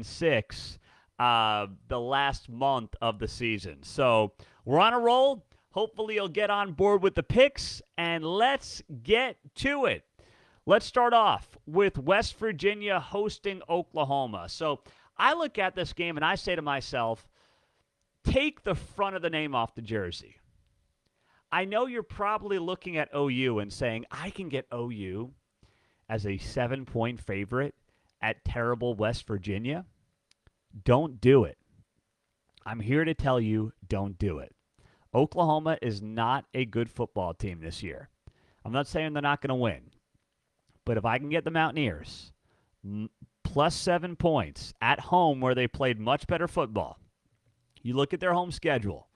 6 the last month of the season. So we're on a roll. Hopefully, you'll get on board with the picks, and let's get to it. Let's start off with West Virginia hosting Oklahoma. So I look at this game and I say to myself, take the front of the name off the jersey. I know you're probably looking at OU and saying, I can get OU as a 7-point favorite at terrible West Virginia. Don't do it. I'm here to tell you, don't do it. Oklahoma is not a good football team this year. I'm not saying they're not going to win, but if I can get the Mountaineers plus 7 points at home where they played much better football, you look at their home schedule.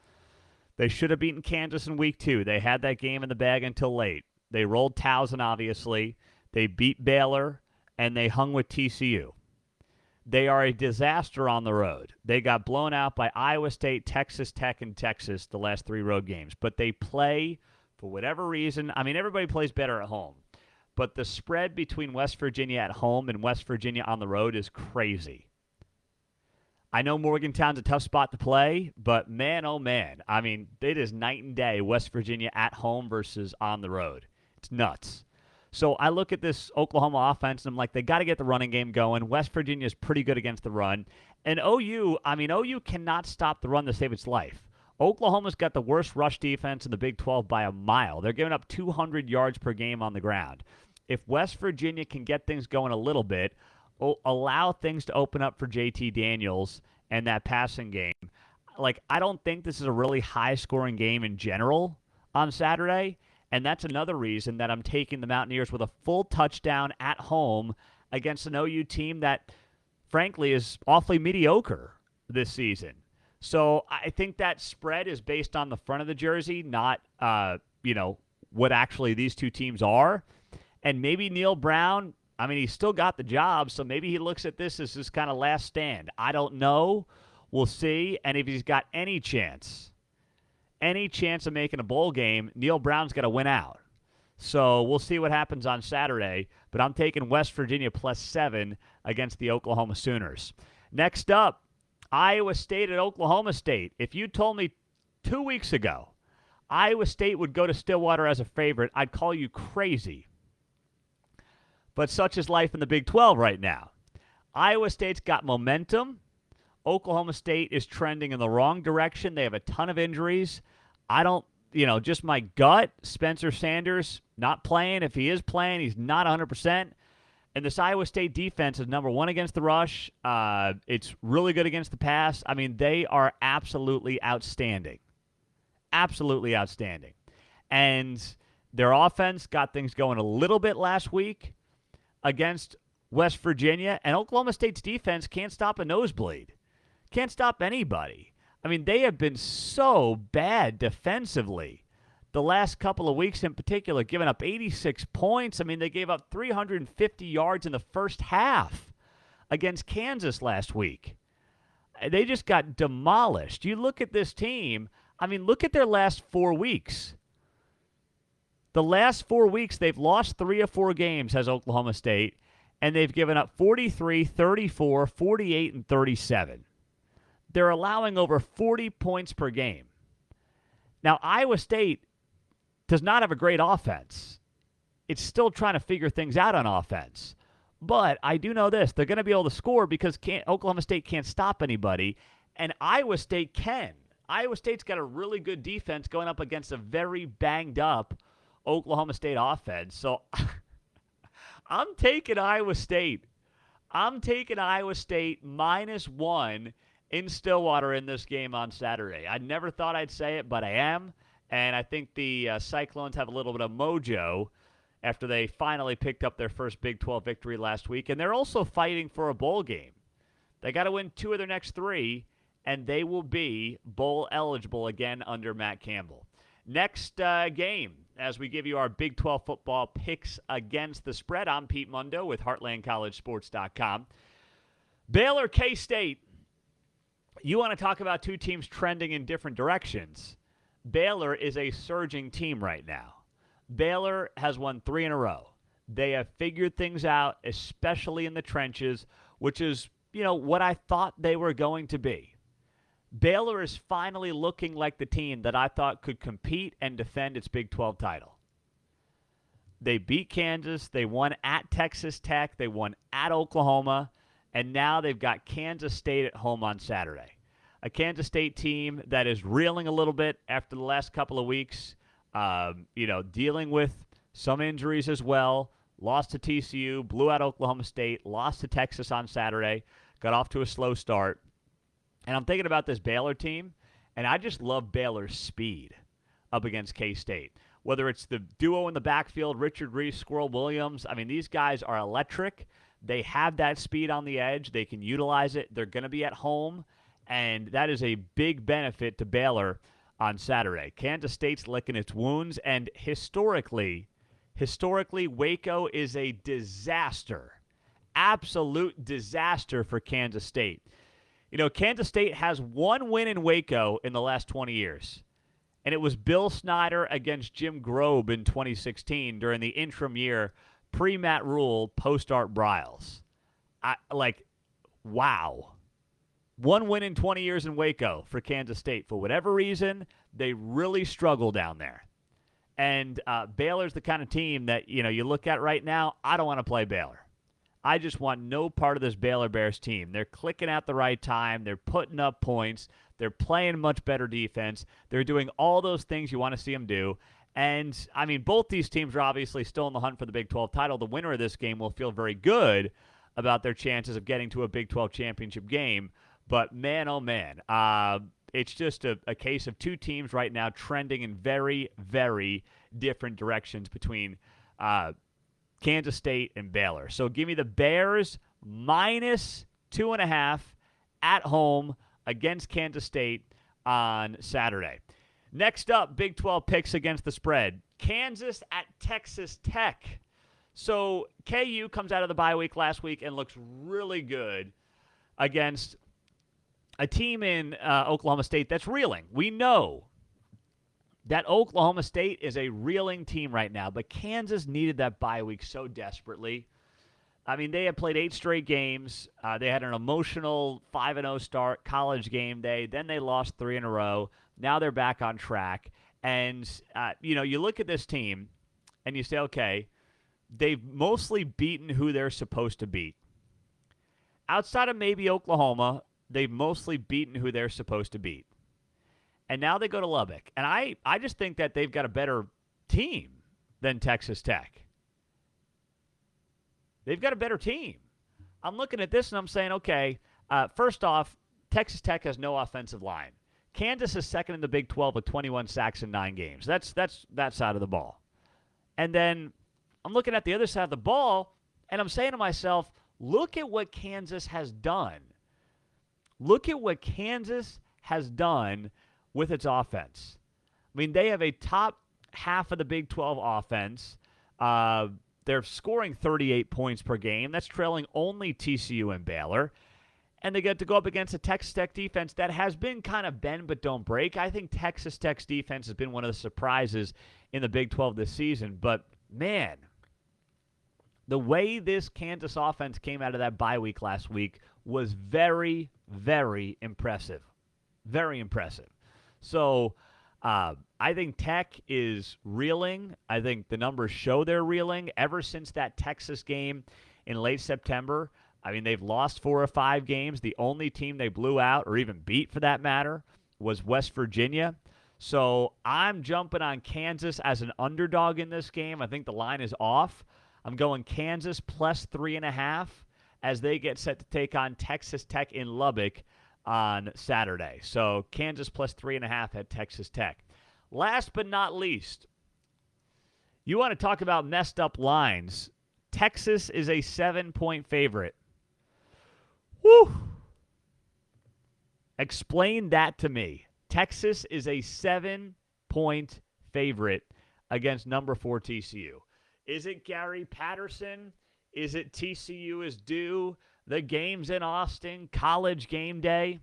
They should have beaten Kansas in week 2. They had that game in the bag until late. They rolled Towson, obviously. They beat Baylor, and they hung with TCU. They are a disaster on the road. They got blown out by Iowa State, Texas Tech, and Texas the last 3 road games. But they play, for whatever reason, I mean, everybody plays better at home. But the spread between West Virginia at home and West Virginia on the road is crazy. I know Morgantown's a tough spot to play, but man, oh man. I mean, it is night and day, West Virginia at home versus on the road. It's nuts. So I look at this Oklahoma offense, and I'm like, they got to get the running game going. West Virginia is pretty good against the run. And OU cannot stop the run to save its life. Oklahoma's got the worst rush defense in the Big 12 by a mile. They're giving up 200 yards per game on the ground. If West Virginia can get things going a little bit, allow things to open up for JT Daniels and that passing game. Like, I don't think this is a really high-scoring game in general on Saturday, and that's another reason that I'm taking the Mountaineers with a full touchdown at home against an OU team that, frankly, is awfully mediocre this season. So I think that spread is based on the front of the jersey, not, what actually these two teams are. And maybe Neil Brown, I mean, he's still got the job, so maybe he looks at this as his kind of last stand. I don't know. We'll see. And if he's got any chance of making a bowl game, Neil Brown's got to win out. So we'll see what happens on Saturday. But I'm taking West Virginia plus 7 against the Oklahoma Sooners. Next up, Iowa State at Oklahoma State. If you told me 2 weeks ago Iowa State would go to Stillwater as a favorite, I'd call you crazy. But such is life in the Big 12 right now. Iowa State's got momentum. Oklahoma State is trending in the wrong direction. They have a ton of injuries. Just my gut, Spencer Sanders not playing. If he is playing, he's not 100%. And this Iowa State defense is number 1 against the rush. It's really good against the pass. I mean, they are absolutely outstanding. Absolutely outstanding. And their offense got things going a little bit last week against West Virginia, and Oklahoma State's defense can't stop a nosebleed. Can't stop anybody. I mean, they have been so bad defensively the last couple of weeks in particular, giving up 86 points. I mean, they gave up 350 yards in the first half against Kansas last week. They just got demolished. You look at this team, I mean, look at their last 4 weeks. The last 4 weeks, they've lost 3 of 4 games as Oklahoma State, and they've given up 43, 34, 48, and 37. They're allowing over 40 points per game. Now, Iowa State does not have a great offense. It's still trying to figure things out on offense. But I do know this. They're going to be able to score because Oklahoma State can't stop anybody, and Iowa State can. Iowa State's got a really good defense going up against a very banged-up Oklahoma State offense. So I'm taking Iowa State. I'm taking Iowa State -1 in Stillwater in this game on Saturday. I never thought I'd say it, but I am. And I think the Cyclones have a little bit of mojo after they finally picked up their first Big 12 victory last week. And they're also fighting for a bowl game. They got to win 2 of their next 3, and they will be bowl eligible again under Matt Campbell. Next game, as we give you our Big 12 football picks against the spread. I'm Pete Mundo with HeartlandCollegeSports.com. Baylor, K-State. You want to talk about 2 teams trending in different directions. Baylor is a surging team right now. Baylor has won 3 in a row. They have figured things out, especially in the trenches, which is, what I thought they were going to be. Baylor is finally looking like the team that I thought could compete and defend its Big 12 title. They beat Kansas. They won at Texas Tech. They won at Oklahoma. And now they've got Kansas State at home on Saturday. A Kansas State team that is reeling a little bit after the last couple of weeks, dealing with some injuries as well. Lost to TCU, blew out Oklahoma State, lost to Texas on Saturday, got off to a slow start. And I'm thinking about this Baylor team, and I just love Baylor's speed up against K-State. Whether it's the duo in the backfield, Richard Reese, Squirrel Williams, these guys are electric. They have that speed on the edge. They can utilize it. They're going to be at home, and that is a big benefit to Baylor on Saturday. Kansas State's licking its wounds, and historically, Waco is a disaster, absolute disaster for Kansas State. Kansas State has one win in Waco in the last 20 years, and it was Bill Snyder against Jim Grobe in 2016 during the interim year, pre-Matt Rule, post-Art Briles. Wow. One win in 20 years in Waco for Kansas State. For whatever reason, they really struggle down there. And Baylor's the kind of team that, you look at right now, I don't want to play Baylor. I just want no part of this Baylor Bears team. They're clicking at the right time. They're putting up points. They're playing much better defense. They're doing all those things you want to see them do. And, both these teams are obviously still in the hunt for the Big 12 title. The winner of this game will feel very good about their chances of getting to a Big 12 championship game. But, man, oh, man, it's just a case of two teams right now trending in very, very different directions between Kansas State and Baylor. So give me the Bears minus 2.5 at home against Kansas State on Saturday. Next up, Big 12 picks against the spread. Kansas at Texas Tech. So KU comes out of the bye week last week and looks really good against a team in Oklahoma State that's reeling. We know that Oklahoma State is a reeling team right now, but Kansas needed that bye week so desperately. They had played 8 straight games. They had an emotional 5-0 start, college game day. Then they lost 3 in a row. Now they're back on track. And, you look at this team and you say, okay, they've mostly beaten who they're supposed to beat. Outside of maybe Oklahoma, they've mostly beaten who they're supposed to beat. And now they go to Lubbock. And I just think that they've got a better team than Texas Tech. They've got a better team. I'm looking at this and I'm saying, okay, first off, Texas Tech has no offensive line. Kansas is second in the Big 12 with 21 sacks in 9 games. That's that side of the ball. And then I'm looking at the other side of the ball, and I'm saying to myself, look at what Kansas has done. Look at what Kansas has done with its offense. They have a top half of the Big 12 offense. They're scoring 38 points per game. That's trailing only TCU and Baylor. And they get to go up against a Texas Tech defense that has been kind of bend but don't break. I think Texas Tech's defense has been one of the surprises in the Big 12 this season. But, man, the way this Kansas offense came out of that bye week last week was very, very impressive. Very impressive. So I think Tech is reeling. I think the numbers show they're reeling. Ever since that Texas game in late September, they've lost 4 or 5 games. The only team they blew out, or even beat for that matter, was West Virginia. So I'm jumping on Kansas as an underdog in this game. I think the line is off. I'm going Kansas plus 3.5 as they get set to take on Texas Tech in Lubbock on Saturday. So Kansas plus 3.5 at Texas Tech. Last but not least, you want to talk about messed up lines. Texas is a 7-point favorite. Woo! Explain that to me. Texas is a 7-point favorite against number 4 TCU. Is it Gary Patterson? Is it TCU is due? The game's in Austin, college game day.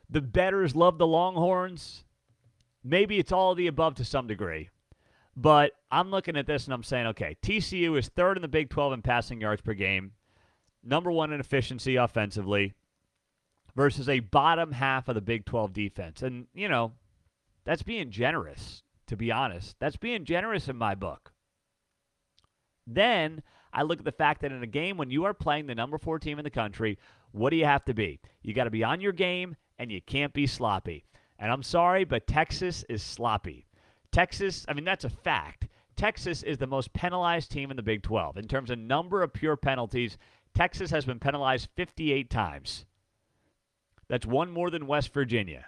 The bettors love the Longhorns. Maybe it's all of the above to some degree. But I'm looking at this and I'm saying, okay, TCU is third in the Big 12 in passing yards per game. number one in efficiency offensively, versus a bottom half of the Big 12 defense. And, that's being generous, to be honest. That's being generous in my book. Then I look at the fact that in a game when you are playing the number 4 team in the country, what do you have to be? You got to be on your game, and you can't be sloppy. And I'm sorry, but Texas is sloppy. Texas, that's a fact. Texas is the most penalized team in the Big 12. In terms of number of pure penalties, Texas has been penalized 58 times. That's one more than West Virginia.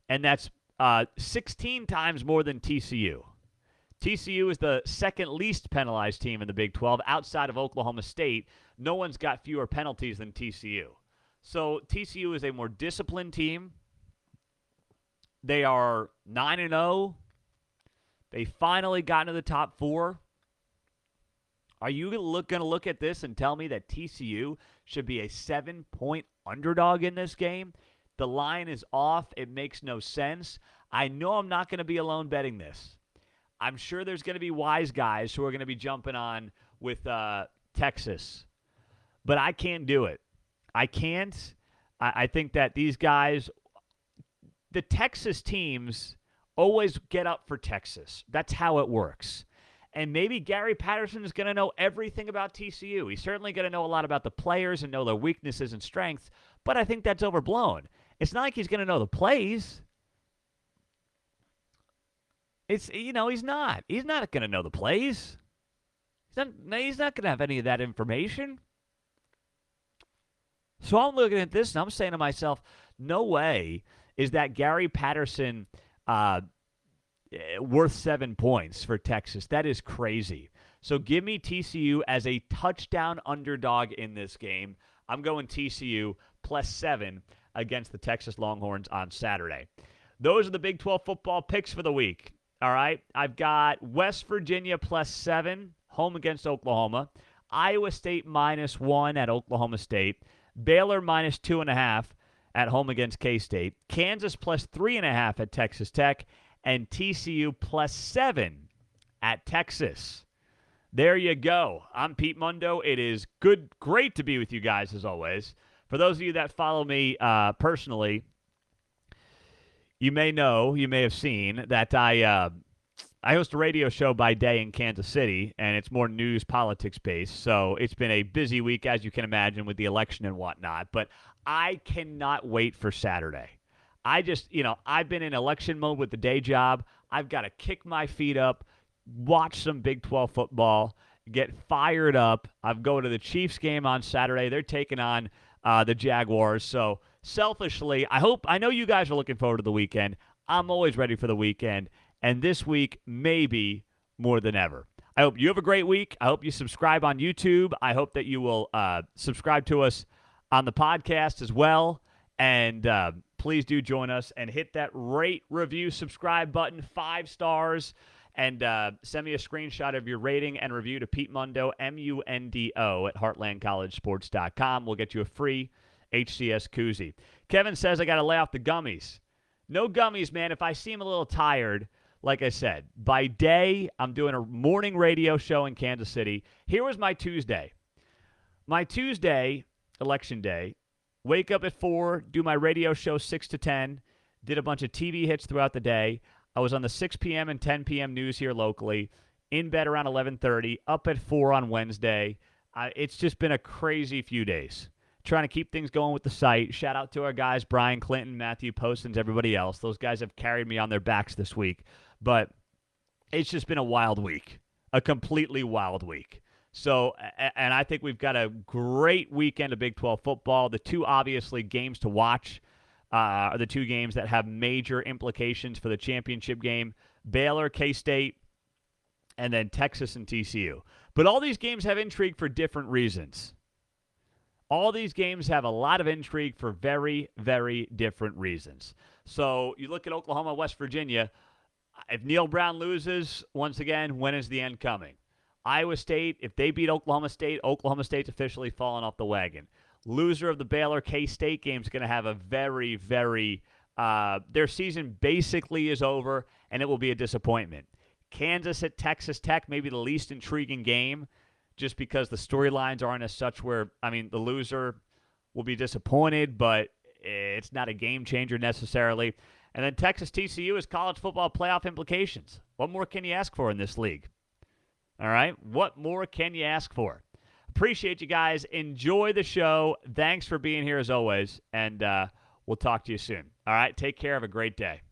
And that's 16 times more than TCU. TCU is the second least penalized team in the Big 12 outside of Oklahoma State. No one's got fewer penalties than TCU. So TCU is a more disciplined team. They are 9-0. They finally got into the top 4. Are you going to look at this and tell me that TCU should be a 7-point underdog in this game? The line is off. It makes no sense. I know I'm not going to be alone betting this. I'm sure there's going to be wise guys who are going to be jumping on with Texas. But I can't do it. I can't. I think that these guys, the Texas teams, always get up for Texas. That's how it works. And maybe Gary Patterson is going to know everything about TCU. He's certainly going to know a lot about the players and know their weaknesses and strengths, but I think that's overblown. It's not like he's going to know the plays. He's not. He's not going to know the plays. He's not going to have any of that information. So I'm looking at this and I'm saying to myself, no way is that Gary Patterson worth 7 points for Texas. That is crazy. So give me TCU as a touchdown underdog in this game. I'm going TCU +7 against the Texas Longhorns on Saturday. Those are the Big 12 football picks for the week. All right. I've got West Virginia +7, home against Oklahoma. Iowa State -1 at Oklahoma State. Baylor -2.5 at home against K-State. Kansas +3.5 at Texas Tech. And TCU +7 at Texas. There you go. I'm Pete Mundo. It is great to be with you guys as always. For those of you that follow me personally, you may have seen that I host a radio show by day in Kansas City, and it's more news, politics based. So it's been a busy week, as you can imagine, with the election and whatnot. But I cannot wait for Saturday. I've been in election mode with the day job. I've got to kick my feet up, watch some Big 12 football, get fired up. I'm going to the Chiefs game on Saturday. They're taking on the Jaguars. So selfishly, I know you guys are looking forward to the weekend. I'm always ready for the weekend. And this week, maybe more than ever. I hope you have a great week. I hope you subscribe on YouTube. I hope that you will subscribe to us on the podcast as well. And please do join us and hit that rate, review, subscribe button, 5 stars, and send me a screenshot of your rating and review to Pete Mundo, MUNDO, at heartlandcollegesports.com. We'll get you a free HCS koozie. Kevin says I got to lay off the gummies. No gummies, man. If I seem a little tired, like I said, by day, I'm doing a morning radio show in Kansas City. Here was my Tuesday. My Tuesday, election day, wake up at 4, do my radio show 6 to 10, did a bunch of TV hits throughout the day. I was on the 6 p.m. and 10 p.m. news here locally, in bed around 11:30, up at 4 on Wednesday. It's just been a crazy few days. Trying to keep things going with the site. Shout out to our guys, Brian Clinton, Matthew Postins, everybody else. Those guys have carried me on their backs this week. But it's just been a wild week, a completely wild week. So, and I think we've got a great weekend of Big 12 football. The two, obviously, games to watch are the two games that have major implications for the championship game. Baylor, K-State, and then Texas and TCU. But all these games have intrigue for different reasons. All these games have a lot of intrigue for very, very different reasons. So you look at Oklahoma, West Virginia. If Neil Brown loses, once again, when is the end coming? Iowa State, if they beat Oklahoma State's officially fallen off the wagon. Loser of the Baylor K-State game is going to have a very, very their season basically is over, and it will be a disappointment. Kansas at Texas Tech, maybe the least intriguing game. just because the storylines aren't as such where, I mean, the loser will be disappointed, but it's not a game changer necessarily. And then Texas TCU is college football playoff implications. What more can you ask for in this league? All right? What more can you ask for? Appreciate you guys. Enjoy the show. Thanks for being here as always. And we'll talk to you soon. All right? Take care. Have a great day.